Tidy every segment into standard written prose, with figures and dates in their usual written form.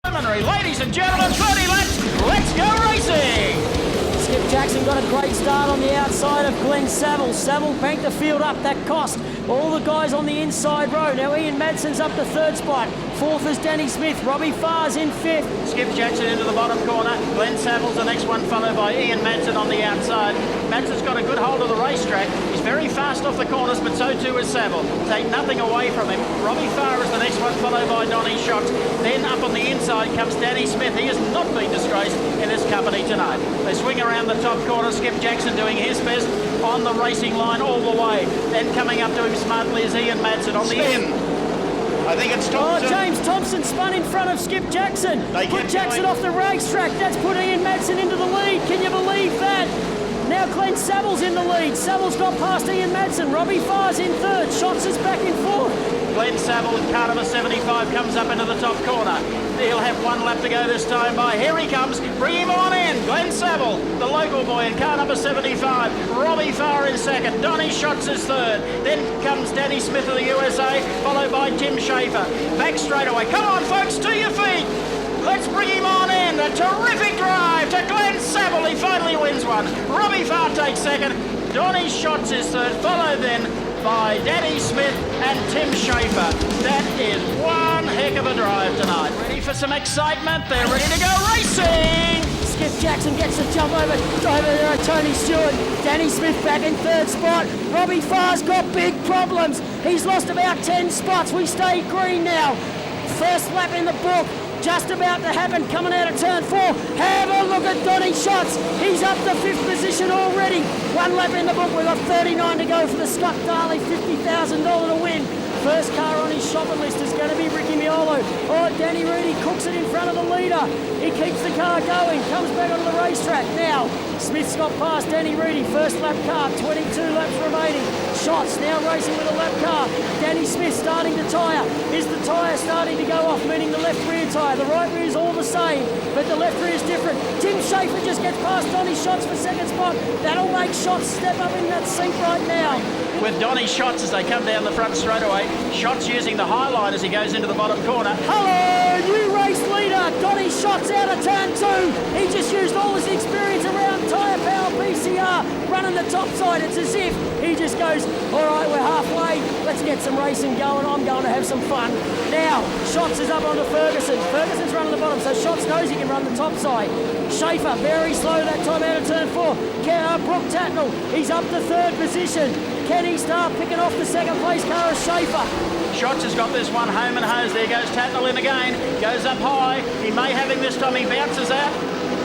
Ladies and gentlemen, 30 laps, let's go racing! Skip Jackson got a great start on the outside of Glenn Saville. Saville banked the field up, that cost all the guys on the inside row. Now Ian Madson's up to third spot. Fourth is Danny Smith. Robbie Farr's in fifth. Skip Jackson into the bottom corner. Glenn Saville's the next one, followed by Ian Madsen on the outside. Madson's got a good hold of the racetrack. He's very fast off the corners, but so too is Saville. Take nothing away from him. Robbie Farr is the next one, followed by Donny Schatz. Then up on the inside comes Danny Smith. He has not been disgraced in this company tonight. They swing around the top corner. Skip Jackson doing his best on the racing line all the way. Then coming up to him smartly is Ian Madsen on the end. I think it's Thompson. Oh, James Thompson spun in front of Skip Jackson. Put Jackson off the racetrack. That's put Ian Madsen into the lead. Can you believe that? Now Glenn Saville's in the lead. Saville's got past Ian Madsen. Robbie Farr's in third. Schatz is back in fourth. Glenn Saville in car number 75 comes up into the top corner. He'll have one lap to go this time by. Here he comes. Bring him on in. Glenn Saville, the local boy in car number 75. Robbie Farr in second. Donny Schatz is third. Then comes Danny Smith of the USA, followed by Tim Schaefer. Back straight away. Come on, folks, to your feet. Let's bring him on in. A terrific drive to Glenn Saville. He finally wins one. Robbie Farr takes second. Donny Schatz is third, followed then by Danny Smith and Tim Schaefer. That is one heck of a drive tonight. Ready for some excitement? They're ready to go racing! Skip Jackson gets the jump over there, Tony Stewart. Danny Smith back in third spot. Robbie Farr's got big problems. He's lost about 10 spots. We stay green now. First lap in the book. Just about to happen, coming out of turn 4. Have a look at Donny Schatz. He's up to 5th position already. One lap in the book. We've got 39 to go for the Scott Darley $50,000 to win. First car on his shopping list is going to be Ricky Miolo. Oh, Danny Reedy cooks it in front of the leader. He keeps the car going, comes back onto the racetrack. Now, Smith's got past Danny Reedy. First lap car, 22 laps remaining. Schatz now racing with a lap car. Danny Smith starting to tyre. Is the tyre starting to go off, meaning the left rear tyre? The right rear is all the same, but the left rear is different. Tim Schaefer just gets past Donny Schatz for second spot. That'll make Schatz step up in that seat right now. With Donny Schatz as they come down the front straightaway. Schatz using the high line as he goes into the bottom corner. Hello, new race leader. Donny Schatz out of turn 2. He just used all his experience around tyre power PCR, running the top side. It's as if he just goes, all right, we're halfway. Let's get some racing going. I'm going to have some fun. Now, Schatz is up onto Ferguson. Ferguson's running the bottom, so Schatz knows he can run the top side. Schaefer, very slow that time out of turn 4. Brooke Tatnell, he's up to third position. Kenny Starr picking off the second place car of Schaefer. Schatz has got this one home and hose. There goes Tatnell in again. Goes up high. He may have him this time. He bounces out.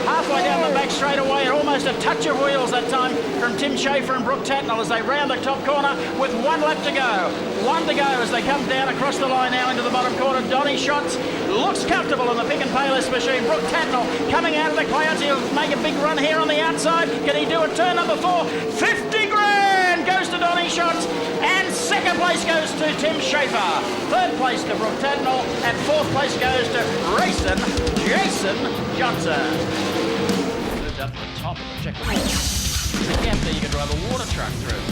Halfway down the back straight away and almost a touch of wheels that time from Tim Schaefer and Brooke Tatnell as they round the top corner with one lap to go. One to go as they come down across the line now into the bottom corner. Donny Schatz looks comfortable in the pick and payless machine. Brooke Tatnell coming out of the clouds. He'll make a big run here on the outside. Can he do it? Turn number 4. 50 grand goes to Donny Schatz. And second place goes to Tim Schaefer. Third place to Brooke Tatnell. And fourth place goes to Jason Johnson. Up the top of the checker. The gap there you can drive a water truck through.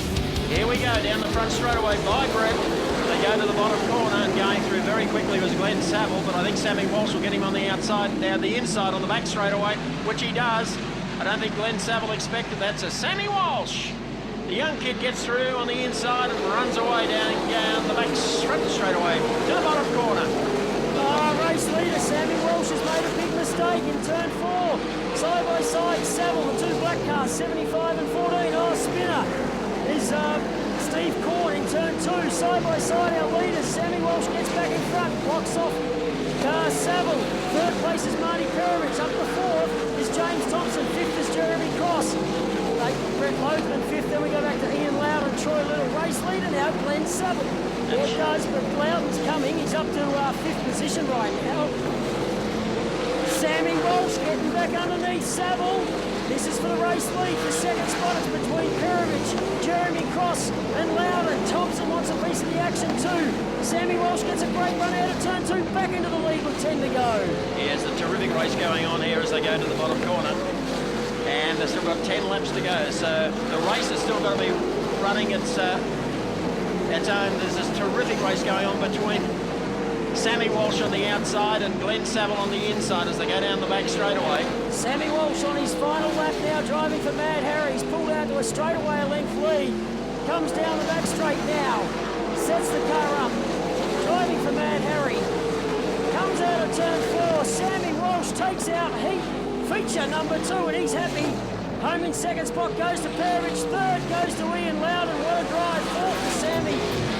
Here we go, down the front straightaway by Brett. They go to the bottom corner and going through very quickly was Glenn Saville, but I think Sammy Walsh will get him on the outside, down the inside on the back straightaway, which he does. I don't think Glenn Saville expected that, so Sammy Walsh. The young kid gets through on the inside and runs away down the back front straightaway to the bottom corner. Race leader Sammy Walsh has made a big mistake in turn 4. Side by side, Saville, the 2 black cars, 75 and 14. Oh, spinner is Steve Corn in turn 2. Side by side, our leaders. Sammy Walsh gets back in front, blocks off Saville. Third place is Marty Perovich. Up to 4th is James Thompson. 5th is Jeremy Cross. Brett Logan 5th. Then we go back to Ian Loudon, Troy Little. Race leader now, Glenn Saville. It does, but Loudon's coming. He's up to 5th position right now. Sammy Walsh getting back underneath Saville. This is for the race lead. The second spot is between Perovich, Jeremy Cross and Loudon. Thompson wants a piece of the action too. Sammy Walsh gets a great run out of turn 2, back into the lead with 10 to go. Yeah, it's a terrific race going on here as they go to the bottom corner. And they've still got 10 laps to go, so the race has still got to be running its own. There's this terrific race going on between Sammy Walsh on the outside and Glenn Saville on the inside as they go down the back straightaway. Sammy Walsh on his final lap now, driving for Mad Harry. He's pulled out to a straightaway length lead. Comes down the back straight now. Sets the car up. Driving for Mad Harry. Comes out of turn 4. Sammy Walsh takes out heat feature number 2, and he's happy. Home in second spot goes to Perovich. Third goes to Ian Loudon. What a drive. Fourth to Sammy.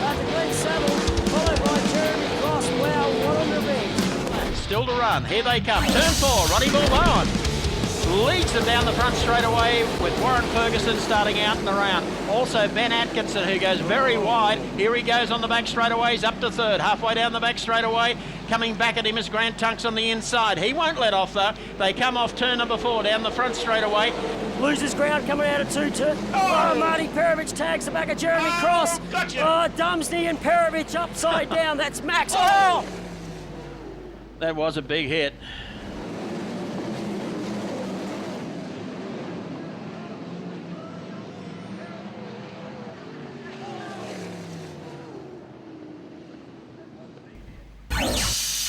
To Glenn Saville, followed by Jeremy Cross. Wow, what an event. Still to run. Here they come. Turn 4. Ronnie Bourbowen leads them down the front straightaway with Warren Ferguson starting out in the round. Also Ben Atkinson, who goes very wide. Here he goes on the back straightaways up to third. Halfway down the back straightaway. Coming back at him is Grant Tunks on the inside. He won't let off though. They come off turn number 4 down the front straightaway. Loses ground coming out of 2-2. Oh, Marty Perovich tags the back of Jeremy Cross. Gotcha. Oh, Dumsney and Perovich upside down. That's Max. Oh! That was a big hit.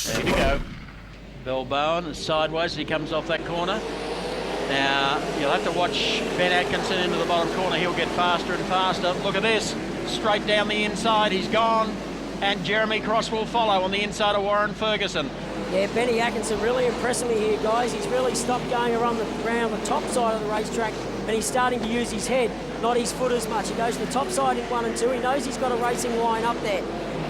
There we go. Bourbowen is sideways as he comes off that corner. Now, you'll have to watch Ben Atkinson into the bottom corner. He'll get faster and faster. Look at this. Straight down the inside. He's gone. And Jeremy Cross will follow on the inside of Warren Ferguson. Yeah, Benny Atkinson really impressing me here, guys. He's really stopped going around the top side of the racetrack, and he's starting to use his head, not his foot as much. He goes to the top side in 1 and 2. He knows he's got a racing line up there.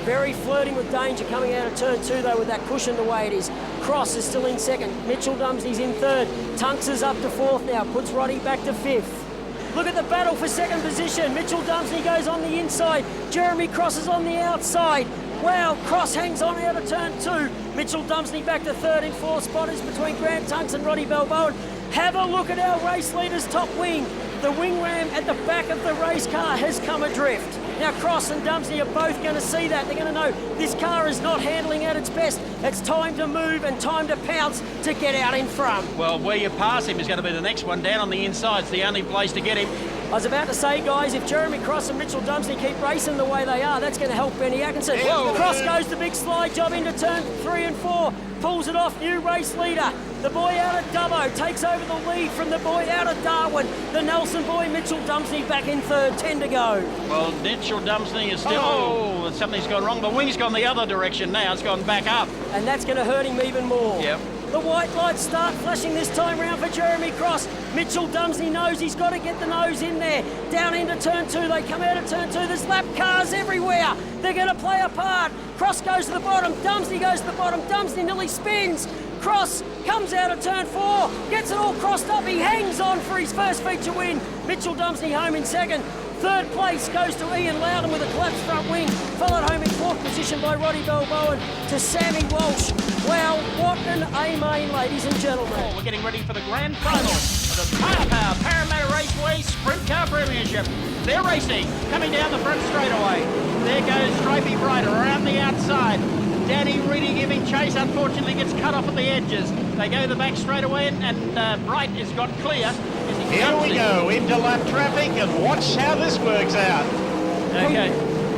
Very flirting with danger coming out of turn 2 though with that cushion the way it is. Cross is still in second. Mitchell Dumsney's in third. Tunks is up to 4th now. Puts Roddy back to 5th. Look at the battle for second position. Mitchell Dumsney goes on the inside. Jeremy Cross is on the outside. Wow, Cross hangs on out of turn 2. Mitchell Dumsney back to 3rd in 4th spot is between Grant Tunks and Roddy Bourbowen. Have a look at our race leader's top wing. The wing ram at the back of the race car has come adrift. Now Cross and Dumsney are both going to see that. They're going to know this car is not handling at its best. It's time to move and time to pounce to get out in front. Well, where you pass him is going to be the next one. Down on the inside, it's the only place to get him. I was about to say, guys, if Jeremy Cross and Mitchell Dumsney keep racing the way they are, that's going to help Benny Atkinson. Whoa. Cross goes the big slide job into turn 3 and 4. Pulls it off, new race leader. The boy out of Dubbo takes over the lead from the boy out of Darwin. The Nelson boy, Mitchell Dumsney, back in 3rd, 10 to go. Well, Mitchell Dumsney is still... something's gone wrong. The wing's gone the other direction now. It's gone back up. And that's going to hurt him even more. Yep. The white lights start flashing this time round for Jeremy Cross. Mitchell Dumsney knows he's got to get the nose in there. Down into turn 2. They come out of turn 2. There's lap cars everywhere. They're going to play a part. Cross goes to the bottom. Dumsney goes to the bottom. Dumsney nearly spins. Cross comes out of turn 4. Gets it all crossed up. He hangs on for his first feature win. Mitchell Dumsney home in 2nd. 3rd place goes to Ian Loudon with a collapsed front wing, followed home in 4th position by Roddy Bourbowen to Sammy Walsh. Wow, what an A-main, ladies and gentlemen. Oh, we're getting ready for the grand final of the Parramatta Raceway Sprintcar Premiership. They're racing, coming down the front straightaway. There goes Stripey Brighter around the outside. Danny Reedy giving chase, unfortunately gets cut off at the edges. They go the back straightaway and Bright has got clear. Here we go, into lap traffic, and watch how this works out. Okay.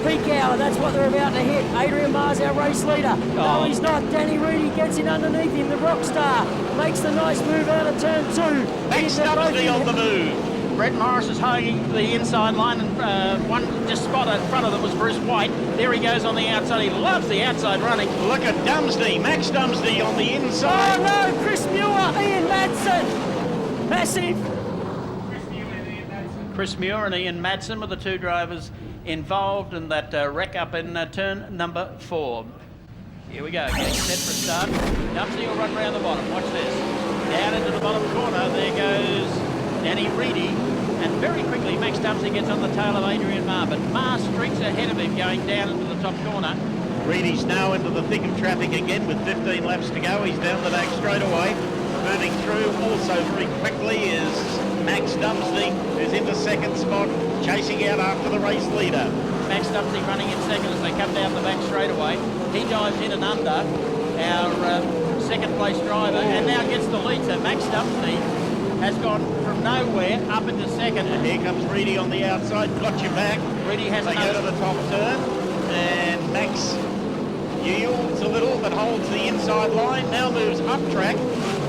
Peak hour, that's what they're about to hit. Adrian Marr's our race leader. No, he's not. Danny Reedy gets in underneath him. The rock star makes the nice move out of turn 2. Max Dumsney on the move. Brett Morris is hugging the inside line, and one just spot in front of them was Bruce White. There he goes on the outside. He loves the outside running. Look at Dumsney, Max Dumsney on the inside. Oh no, Chris Muir, Ian Madsen. Massive. Chris Muir and Ian Madsen were the two drivers involved in that wreck up in turn number 4. Here we go, getting set for a start. Dumsney will run around the bottom. Watch this. Down into the bottom corner. There goes Danny Reedy, and very quickly Max Dumsney gets on the tail of Adrian Marr, but Marr streaks ahead of him going down into the top corner. Reedy's now into the thick of traffic again with 15 laps to go. He's down the back straightaway. Moving through also very quickly is Max Dumsney, who's into 2nd spot, chasing out after the race leader. Max Dumsney running in 2nd as they come down the back straightaway. He dives in and under our 2nd place driver and now gets the lead. So Max Dumsney has gone from nowhere up into 2nd. And here comes Reedy on the outside, got you back. Reedy has They go to the top turn, and Max Yield a little, but holds the inside line. Now moves up track.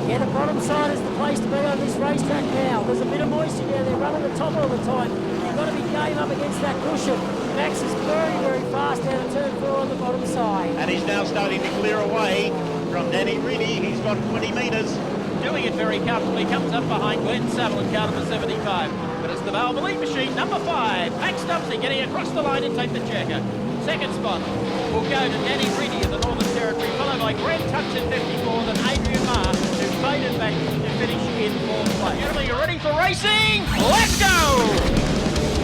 Yeah, the bottom side is the place to be on this racetrack now. There's a bit of moisture there. They're running the top all the time. You've got to be game up against that cushion. Max is very, very fast down to turn 4 on the bottom side. And he's now starting to clear away from Danny Reedy. He's got 20 metres. Doing it very comfortably, comes up behind Glenn Saville and car number 75. But it's the Valvoline machine, number 5. Max Dubsey getting across the line to take the checker. Second spot will go to Danny Reedy of the Northern Territory, followed by Grant Tucks in 54, then Adrian Marr, who faded back to finish in 4th place. Gentlemen, you ready for racing? Let's go!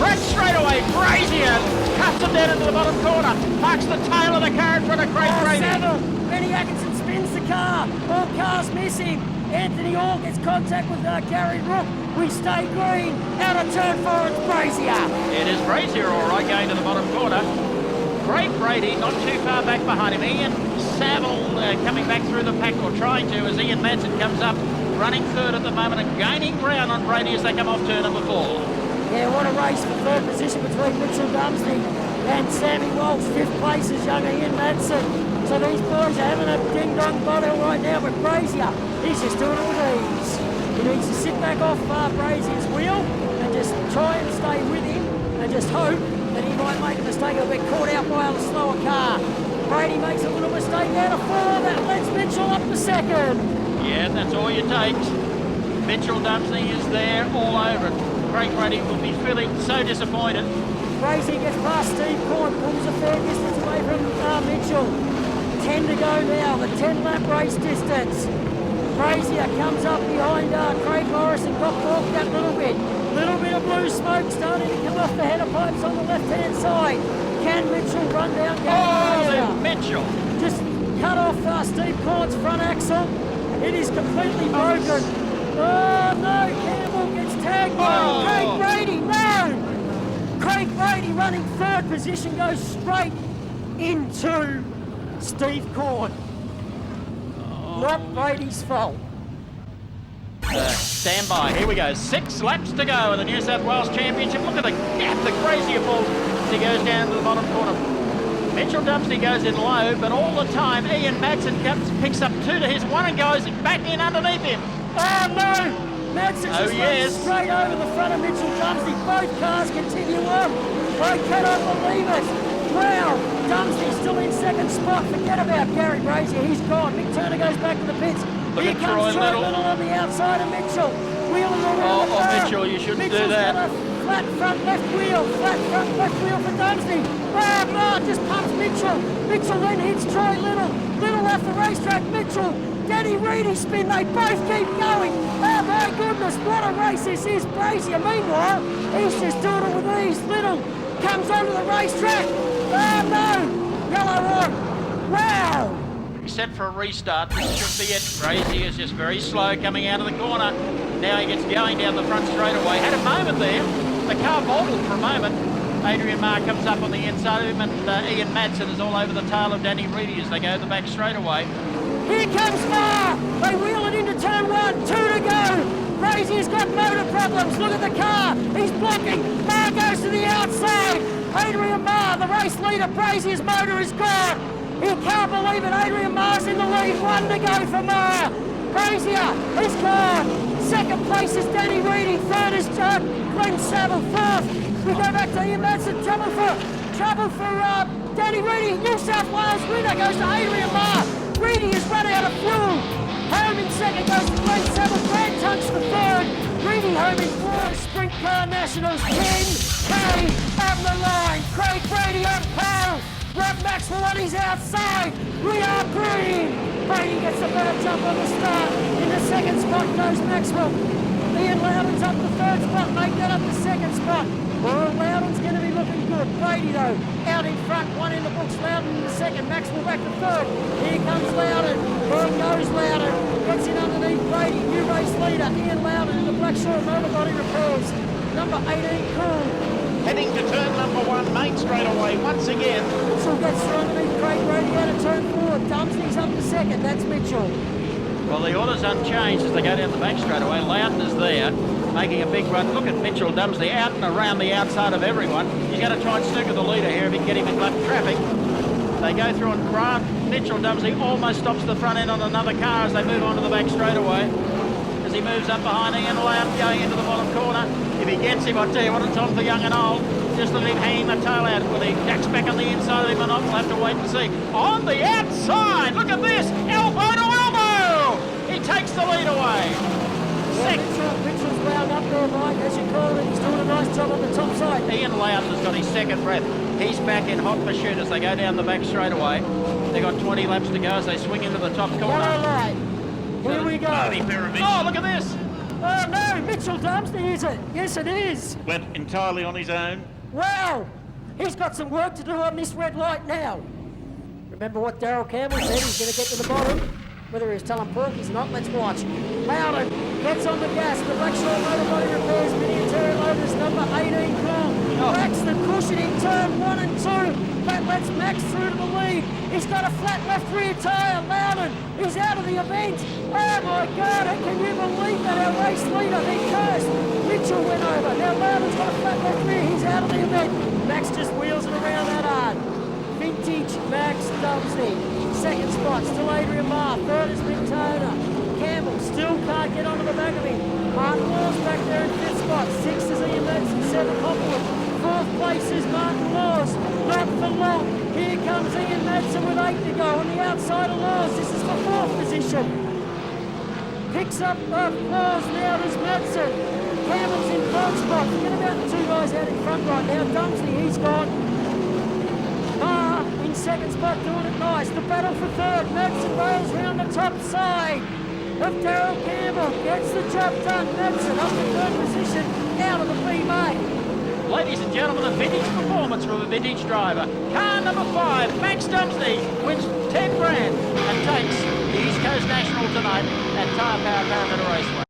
Right straight away, Brazier cuts him down into the bottom corner, parks the tail of the car in front of Craig Brady. Saville, Benny Atkinson spins the car, all cars miss him. Anthony Hall gets contact with Gary Rook. We stay green, out of turn 4, it's Brazier. It is Brazier all right, going to the bottom corner. Craig Brady not too far back behind him. Ian Saville coming back through the pack, or trying to, as Ian Madsen comes up, running third at the moment and gaining ground on Brady as they come off turn number 4. Yeah, what a race for third position between Mitchell Dumsney and Sammy Walsh. 5th place is young Ian Madsen. So these boys are having a ding-dong bottle right now, but Brazier, he's just doing it with ease. He needs to sit back off Brazier's wheel and just try and stay with him and just hope that he might make a mistake or get caught out by a slower car. Brady makes a little mistake out of 4, that lets Mitchell up to 2nd. Yeah, that's all you take. Mitchell Dumsney is there all over it. Craig Brady will be feeling so disappointed. Brazier gets past Steve Corn, pulls a fair distance away from Mitchell. 10 to go now, the 10-lap race distance. Brazier comes up behind Craig Morrison, got balked that little bit. Little bit of blue smoke starting to come off the header pipes on the left-hand side. Can Mitchell run down Brazier? Mitchell. Just cut off Steve Corn's front axle. It is completely broken. Oh no, Campbell gets tagged by Craig Brady, no! Craig Brady running 3rd position goes straight into Steve Corn. Not Brady's fault. Stand by. Here we go. 6 laps to go in the New South Wales Championship. Look at the gap the Brazier pulls as he goes down to the bottom corner. Mitchell Dumsney goes in low, but all the time Ian Madsen picks up 2 to his 1 and goes back in underneath him. Oh no! Madsen just runs straight over the front of Mitchell Dumsney. Both cars continue on. I cannot believe it. Wow, Dumsney's still in 2nd spot. Forget about Gary Brazier, he's gone. Mick Turner goes back to the pits. Here comes Troy Little on the outside of Mitchell. Wheeling around the car. Mitchell, you shouldn't Mitchell's do that. Got a flat front left wheel for Dumsney. Oh, just pumps Mitchell. Mitchell then hits Troy Little. Little off the racetrack. Mitchell, Danny Reedy spin. They both keep going. Oh my goodness, what a race this is. Brazier, meanwhile, he's just doing it with ease. Little comes onto the racetrack. Oh no! Yellow on! Wow! Set for a restart. This should be it. Brazier is just very slow coming out of the corner. Now he gets going down the front straightaway. Had a moment there. The car bobbled for a moment. Adrian Marr comes up on the inside of him, and Ian Madsen is all over the tail of Danny Reedy as they go the back straightaway. Here comes Marr! They wheel it into turn 1. 2 to go! Brazier's got motor problems. Look at the car. He's blocking. Marr goes to the outside. Adrian Marr, the race leader. Brazier's motor is gone. He can't believe it. Adrian Marr's in the lead. 1 to go for Marr. Brazier is gone. 2nd place is Danny Reedy. 3rd is Glenn Saville. 4th. We go back to Ian Madsen. Trouble for Danny Reedy. New South Wales winner goes to Adrian Marr. Reedy has run out of fuel. Home in 2nd goes to Glenn Saville. Grant Tucks for 3rd. Reedy home in 4th. Sprintcar Nationals 10K on the line. Craig Brady on pole. Rob Maxwell on his outside. We are green. Brady gets a better jump on the start. In the 2nd spot goes Maxwell. Ian Loudon's up the 3rd spot. Make that up the 2nd spot. Well, Loudon's going to be looking good. Brady, though, out in front. 1 in the books. Loudon in the 2nd. Maxwell back to 3rd. Here comes Loudon. There goes Loudon. Gets in underneath Brady. New race leader. Ian Loudon in the Blackshaw Motor Body Repairs. Number 18, Cool. Heading to turn number 1, main straightaway once again. Mitchell gets through underneath Craig Brady out of turn 4. Dumsney's up to 2nd. That's Mitchell. Well, the order's unchanged as they go down the back straightaway. Loudon is there, making a big run. Look at Mitchell Dumsney out and around the outside of everyone. He's going to try and snooker the leader here if he can get him in lap traffic. They go through and Grant Mitchell Dumsey almost stops the front end on another car as they move on to the back straightaway. As he moves up behind Ian Loud going into the bottom corner. If he gets him, I'll tell you what, it's on for young and old. Just let him hanging the tail out. Will he ducks back on the inside of him or not? We'll have to wait and see. On the outside, look at this, elbow to elbow. He takes the lead away. Mitchell's wound up there, Mike, as you call it. He's doing a nice job on the top side. Ian Loudon has got his second breath. He's back in hot pursuit as they go down the back straightaway. They've got 20 laps to go as they swing into the top corner. Yellow light. Here we go. Oh, look at this. Oh no, Mitchell Dumsey, is it? Yes, it is. Went entirely on his own. Wow, he's got some work to do on this red light now. Remember what Daryl Campbell said, he's going to get to the bottom. Whether he's telling porkies or not, let's watch. Loudon gets on the gas. The Blackshore Motor Body Repairs mini-interior loaders number 18 call. Cracks the cushion in turn 1 and 2. That lets Max through to the lead. He's got a flat left rear tyre. Loudon is out of the event. Oh my God, can you believe that? Our race leader, then cursed. Mitchell went over. Now Loudon's got a flat left rear. He's out of the event. Max just wheels it around that hard. Vintage Max Dumsey. Second spot, still Adrian Marr. Third has been Toner. Campbell still can't get onto the back of him. Martin Laws back there in fifth spot. Sixth is Ian Madison, seventh Hopwood. Fourth place is Martin Laws. Not for long. Here comes Ian Madison with 8 to go. On the outside of Laws, this is the fourth position. Picks up Laws now as Madison. Campbell's in front spot. Forget about the two guys out in front right now. Dumsey, he's gone. Marr in second spot doing it nice. The battle for third. Madsen rails round the top side of Daryl Campbell. Gets the job done. Madsen up in third position. Out of the B-Main. Ladies and gentlemen, a vintage performance from a vintage driver. Car number 5, Max Dumsey, wins 10 grand and takes the East Coast National tonight at Tyre Power Parramatta Raceway.